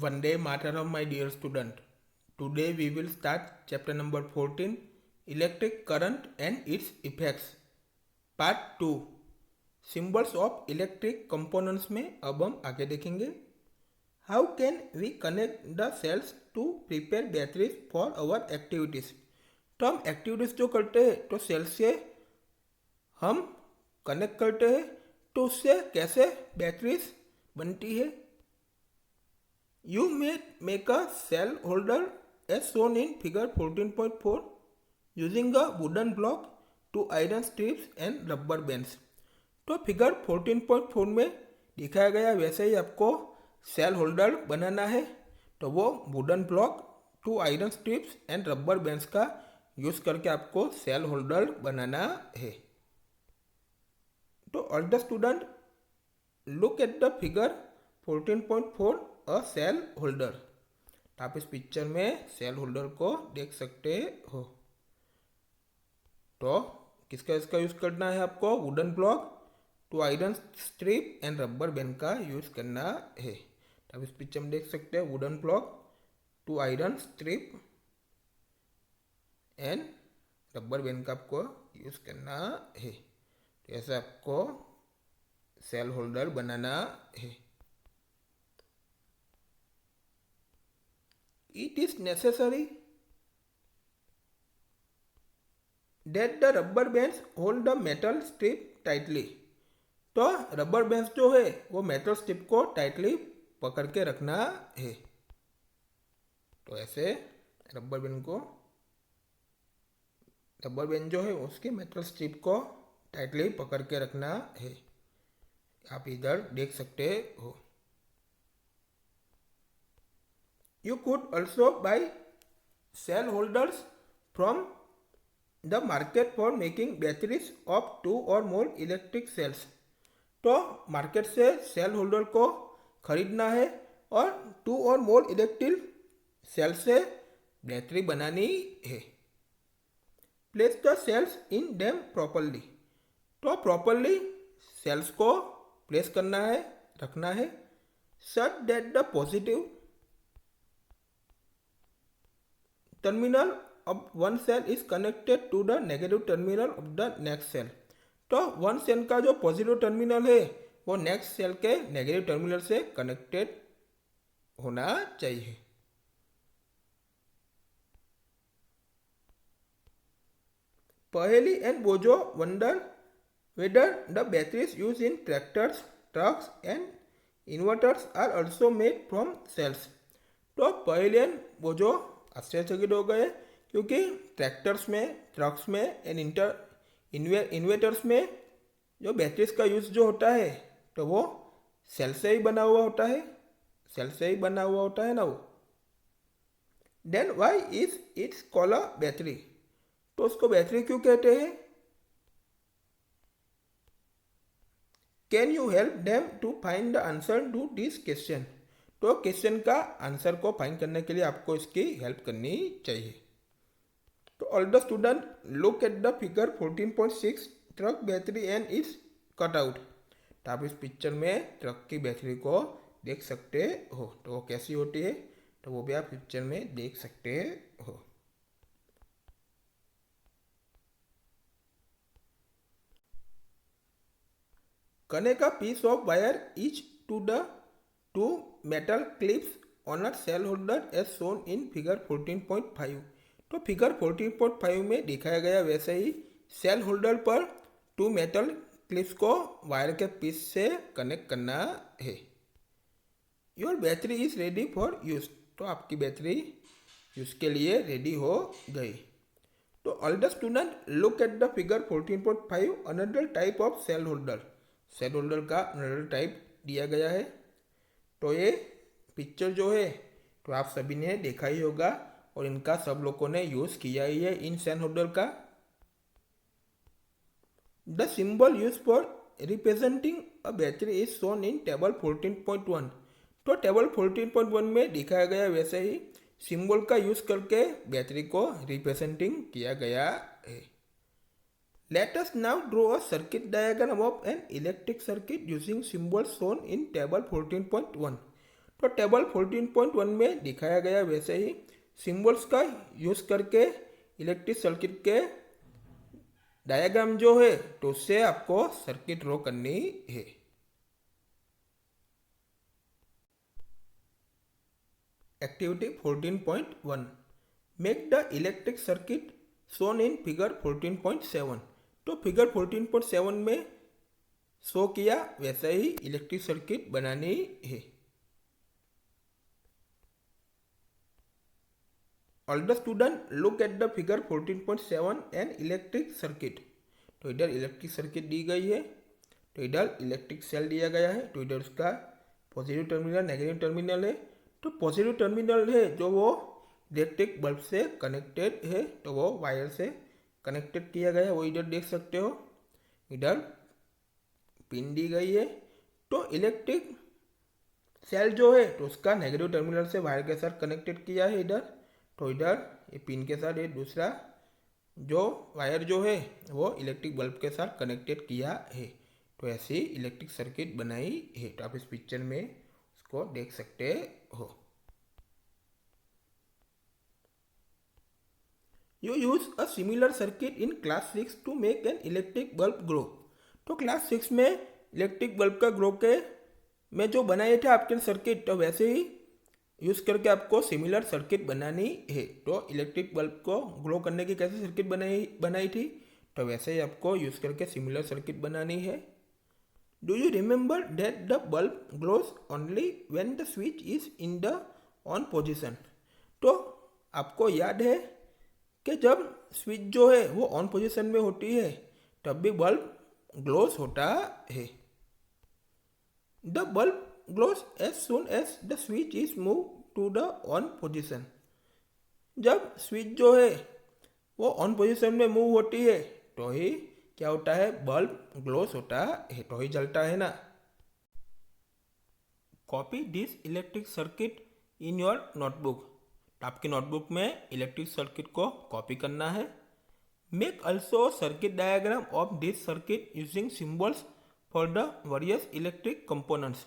Vande Mataram, my dear student. Today we will start chapter number 14, Electric Current and its Effects. Part 2, Symbols of Electric Components में अब हम आगे देखेंगे. How can we connect the cells to prepare batteries for our activities? तो हम activities जो करते हैं तो सेल से हम कनेक्ट करते हैं, तो उससे कैसे बैटरीज बनती है. You may make a cell holder as shown in figure 14.4 using a wooden block, two iron strips and rubber bands. तो फिगर 14.4 में दिखाया गया वैसे ही आपको सेल होल्डर बनाना है. तो वो wooden block, two iron strips and rubber bands का यूज करके आपको सेल होल्डर बनाना है. तो all the student look at the figure 14.4 a cell holder. तो आप इस पिक्चर में सेल होल्डर को देख सकते हो. तो किसका इसका यूज करना है आपको? Wooden block, two iron strip and rubber band का यूज करना है. तो आप इस पिक्चर में देख सकते हैं wooden block, two iron strip and rubber band का आपको यूज करना है. तो ऐसे आपको सेल होल्डर बनाना है. It is necessary that the rubber bands hold the metal strip tightly. तो रबर बैंड्स जो है वो मेटल स्ट्रिप को टाइटली पकड़ के रखना है. तो ऐसे रबर बैंड जो है उसकी मेटल स्ट्रिप को टाइटली पकड़ के रखना है. आप इधर देख सकते हो. You could also buy cell holders from the market for making batteries of two or more electric cells. तो मार्केट से सेल होल्डर को खरीदना है और two or more electric cell से बैटरी बनानी है. Place the cells in them properly. तो प्रॉपरली सेल्स को प्लेस करना है, रखना है. Such that the positive terminal of one cell is connected to the negative terminal of the next cell. तो वन सेल का जो पॉजिटिव टर्मिनल है वो नेक्स्ट सेल के नेगेटिव टर्मिनल से कनेक्टेड होना चाहिए. पहेली एंड बोजो wonder whether the batteries used in tractors, trucks and inverters are also made from cells. तो पहेली एंड बोजो आश्चर्यचकित हो गए क्योंकि ट्रैक्टर्स में, ट्रक्स में एंड इन्वर्टर्स में जो बैटरीज का यूज जो होता है तो वो सेल से ही बना हुआ होता है, सेल से ही बना हुआ होता है ना वो. Then why is it's called a battery. तो उसको बैटरी क्यों कहते हैं? Can you help them to find the answer to this question. तो क्वेश्चन का आंसर को फाइंड करने के लिए आपको इसकी हेल्प करनी चाहिए. तो all the student look at the figure 14.6 truck battery and it's cut out. तो आप इस पिक्चर में ट्रक की बैटरी को देख सकते हो. तो वो कैसी होती है तो वो भी आप पिक्चर में देख सकते हो. Connect a piece of wire each to the two metal clips on a cell holder as shown in figure 14.5. तो फिगर 14.5 में दिखाया गया वैसे ही सेल होल्डर पर टू मेटल क्लिप्स को वायर के पीस से कनेक्ट करना है. Your battery is ready for use. तो आपकी बैटरी यूज के लिए रेडी हो गई. तो all the student look at the figure 14.5 another type of cell holder. Cell holder का अनदर टाइप दिया गया है. तो ये पिक्चर जो है तो आप सभी ने देखा ही होगा और इनका सब लोगों ने यूज किया ही है इन सेल होल्डर का. The symbol use for representing a battery is shown in table 14.1. तो टेबल 14.1 में दिखाया गया वैसे ही सिंबल का यूज करके बैटरी को रिप्रेजेंटिंग किया गया है. Let us now draw a circuit diagram of an electric circuit using symbols shown in table 14.1. तो टेबल 14.1 में दिखाया गया वैसे ही सिंबल्स का यूज करके इलेक्ट्रिक सर्किट के डायग्राम जो है तो उससे आपको सर्किट ड्रॉ करनी है। Activity 14.1 make the electric circuit shown in figure 14.7। तो फिगर 14.7 में शो किया वैसा ही इलेक्ट्रिक सर्किट बनानी है। All the student look at the figure 14.7 and electric circuit. तो इधर इलेक्ट्रिक सर्किट दी गई है, तो इधर इलेक्ट्रिक सेल दिया गया है, तो इधर उसका पॉजिटिव टर्मिनल नेगेटिव टर्मिनल है। तो पॉजिटिव टर्मिनल है जो वो इलेक्ट्रिक बल्ब से कनेक्टेड है, तो वो वायर से कनेक्टेड किया गया है, वो इधर देख सकते हो। इधर पिन दी गई है। तो इलेक्ट्रिक सेल जो है तो उसका नेगेटिव टर्मिनल से वायर के साथ कनेक्टेड किया है इधर। तो इधर ये पिन के साथ ये दूसरा जो वायर जो है वो इलेक्ट्रिक बल्ब के साथ कनेक्टेड किया है। तो ऐसी इलेक्ट्रिक सर्किट बनाई है। तो आप इस पिक्चर में उसको देख सकते हो। You use a similar circuit in class 6 to make an electric bulb glow. तो क्लास 6 में इलेक्ट्रिक बल्ब का ग्रो के में जो बनाए थे आपके सर्किट, तो वैसे ही यूज करके आपको सिमिलर सर्किट बनानी है। तो इलेक्ट्रिक बल्ब को ग्लो करने की कैसे सर्किट बनाई थी, तो वैसे ही आपको यूज करके सिमिलर सर्किट बनानी है। Do you remember that the bulb glows only when the switch is in the on position. तो आपको याद है कि जब स्विच जो है वो ऑन पोजीशन में होती है तब भी बल्ब ग्लोज होता है। The bulb glows as soon as the switch is move to the on position. जब स्विच जो है वो ऑन पोजीशन में मूव होती है तो ही क्या होता है, बल्ब ग्लोज होता है, तो ही जलता है ना। Copy this electric circuit in your notebook. आपकी नोटबुक में इलेक्ट्रिक सर्किट को कॉपी करना है। Make also circuit diagram of this circuit using symbols for the various electric components.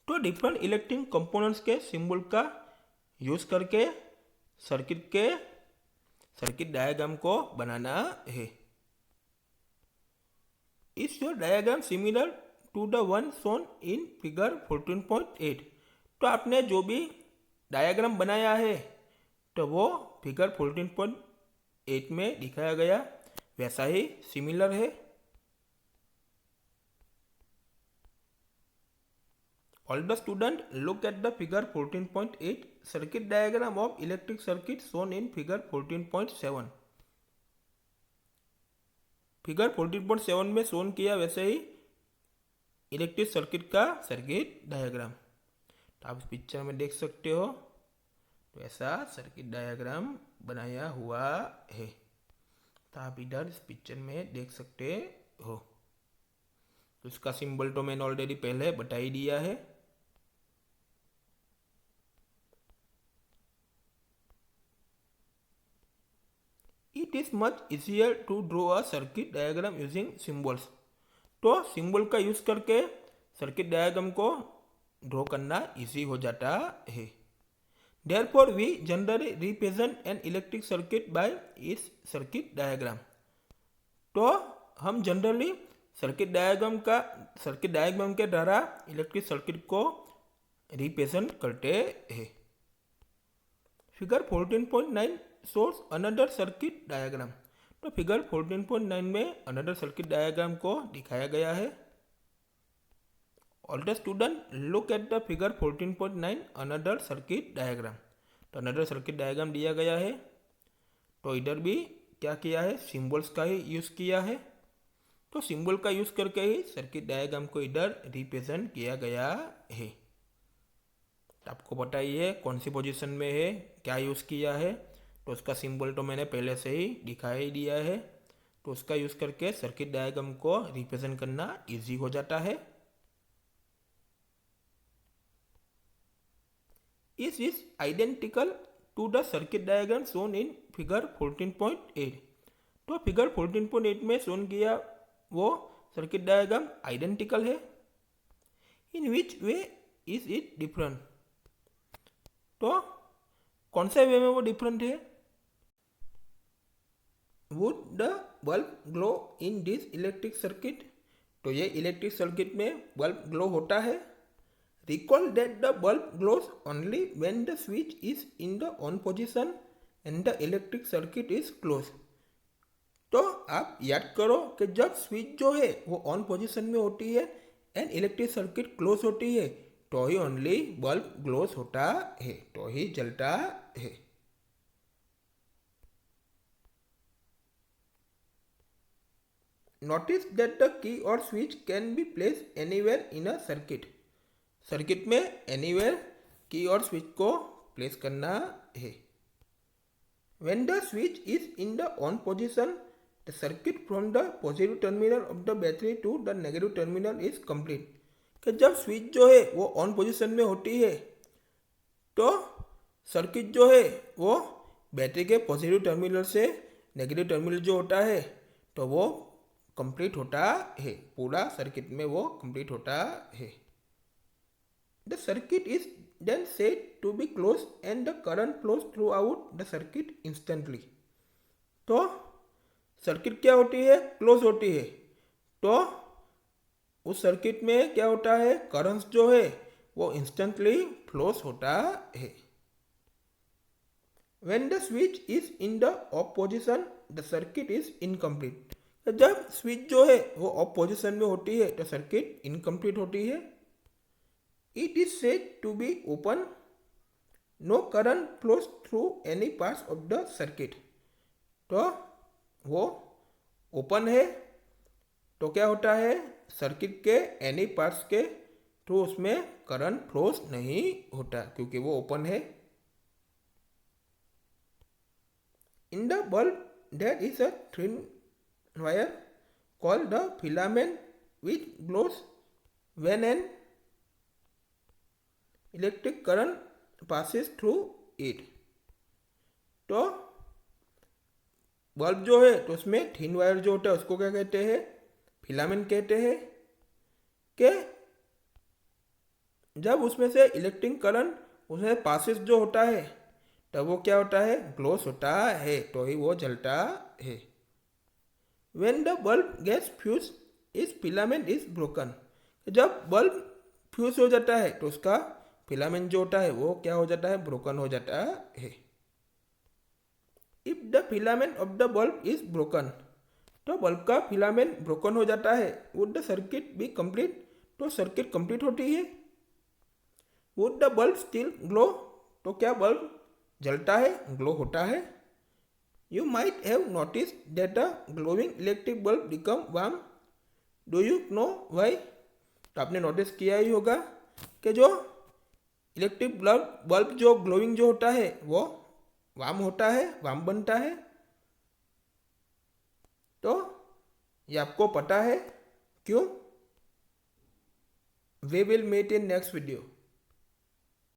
तो डिफरेंट इलेक्ट्रिक कंपोनेंट्स के सिंबल का यूज करके सर्किट डायग्राम को बनाना है। Is your diagram similar to the one shown in figure 14.8। तो आपने जो भी डायग्राम बनाया है तो वो फिगर 14.8 में दिखाया गया वैसा ही सिमिलर है। All the student look at the figure 14.8 circuit diagram of electric circuit shown in figure 14.7। Figure 14.7 में शोन किया वैसे ही इलेक्ट्रिक सर्किट का सर्किट डायग्राम। तो आप इस पिक्चर में देख सकते हो, तो ऐसा सर्किट डायग्राम बनाया हुआ है। तो आप इधर इस पिक्चर में देख सकते हो। तो इसका सिंबल तो मैंने ऑलरेडी पहले बता ही दिया है। It is much easier to draw a circuit diagram using symbols. तो सिंबल का यूज करके सर्किट डायग्राम को ड्रॉ करना इजी हो जाता है। Therefore, we generally represent an electric circuit by its circuit diagram। तो हम जनरली सर्किट डायग्राम के द्वारा इलेक्ट्रिक सर्किट को रिप्रेजेंट करते हैं। Figure 14.9 shows another circuit diagram. तो फिगर 14.9 में अनदर सर्किट डायग्राम को दिखाया गया है। All the student look at the figure 14.9 another circuit diagram. तो अनदर सर्किट डायग्राम दिया गया है। तो इधर भी क्या किया है, सिंबल्स का ही यूज किया है। तो सिंबल का यूज करके ही सर्किट डायग्राम को इधर रिप्रेजेंट किया गया है। तो आपको पता ही है कौन सी पोजीशन में है, क्या यूज किया है। तो उसका सिंबल तो मैंने पहले से ही दिखाई दिया है। तो उसका यूज करके सर्किट डायग्राम को रिप्रेजेंट करना इजी हो जाता है। Is identical to the circuit diagram shown in figure 14.8। तो फिगर 14.8 में शोन किया वो सर्किट डायग्राम आइडेंटिकल है। In which way is it different. तो कौन से वे में वो डिफरेंट है? Would the bulb glow in this electric circuit? तो ये इलेक्ट्रिक सर्किट में बल्ब ग्लो होता है। Recall that the bulb glows only when the switch is in the on position and the electric circuit is close. तो आप याद करो कि जब स्विच जो है वो ऑन पोजीशन में होती है एंड इलेक्ट्रिक सर्किट क्लोज होती है तो ही ओनली बल्ब ग्लोज होता है, तो ही जलता है। नोटिस दैट द की और switch can be place anywhere in a circuit. Circuit में एनीवेयर की और स्विच को प्लेस करना है। When the switch is in the on position, the circuit from the positive terminal of the battery to the negative terminal is complete। कि जब switch जो है वो ऑन पोजीशन में होती है तो सर्किट जो है वो बैटरी के पॉजिटिव टर्मिनल से नेगेटिव टर्मिनल जो होता है तो वो कंप्लीट होता है, पूरा सर्किट में वो कंप्लीट होता है। The circuit is then said to be closed and the current flows throughout the circuit instantly। तो सर्किट क्या होती है? क्लोज होती है। तो उस सर्किट में क्या होता है? करंट जो है वो इंस्टेंटली फ्लोस होता है। When the switch is in the off position, the circuit is incomplete। जब स्विच जो है वो ऑफ पोजिशन में होती है तो सर्किट इनकम्प्लीट होती है। It is said to be open, no current flows through any parts of the circuit। तो वो ओपन है तो क्या होता है? सर्किट के एनी पार्ट्स के थ्रू उसमें करंट फ्लोस नहीं होता क्योंकि वो ओपन है। In the bulb there is a thin wire called the filament which glows when an electric current passes through it. तो बल्ब जो है तो उसमें थिन वायर जो होता है उसको क्या कहते हैं? फिलामेंट कहते हैं। कि जब उसमें से इलेक्ट्रिक करंट उसमें पासिस जो होता है तब वो क्या होता है? ग्लोस होता है, तो ही वो जलता है। When the bulb gets fused, its filament is broken। जब बल्ब फ्यूज हो जाता है तो उसका फिलामेंट जो होता है वो क्या हो जाता है? ब्रोकन हो जाता है। If the filament of the bulb is broken, तो बल्ब का फिलामेंट ब्रोकन हो जाता है। Would the circuit be complete, तो सर्किट कंप्लीट होती है। Would the bulb still glow, तो क्या बल्ब जलता है, ग्लो होता है। You might have notice that a glowing electric bulb become warm. Do you know why? तो आपने नोटिस किया ही होगा कि जो इलेक्ट्रिक बल्ब जो ग्लोइंग जो होता है वो वार्म होता है, वार्म बनता है। तो ये आपको पता है क्यों? We will meet in next video.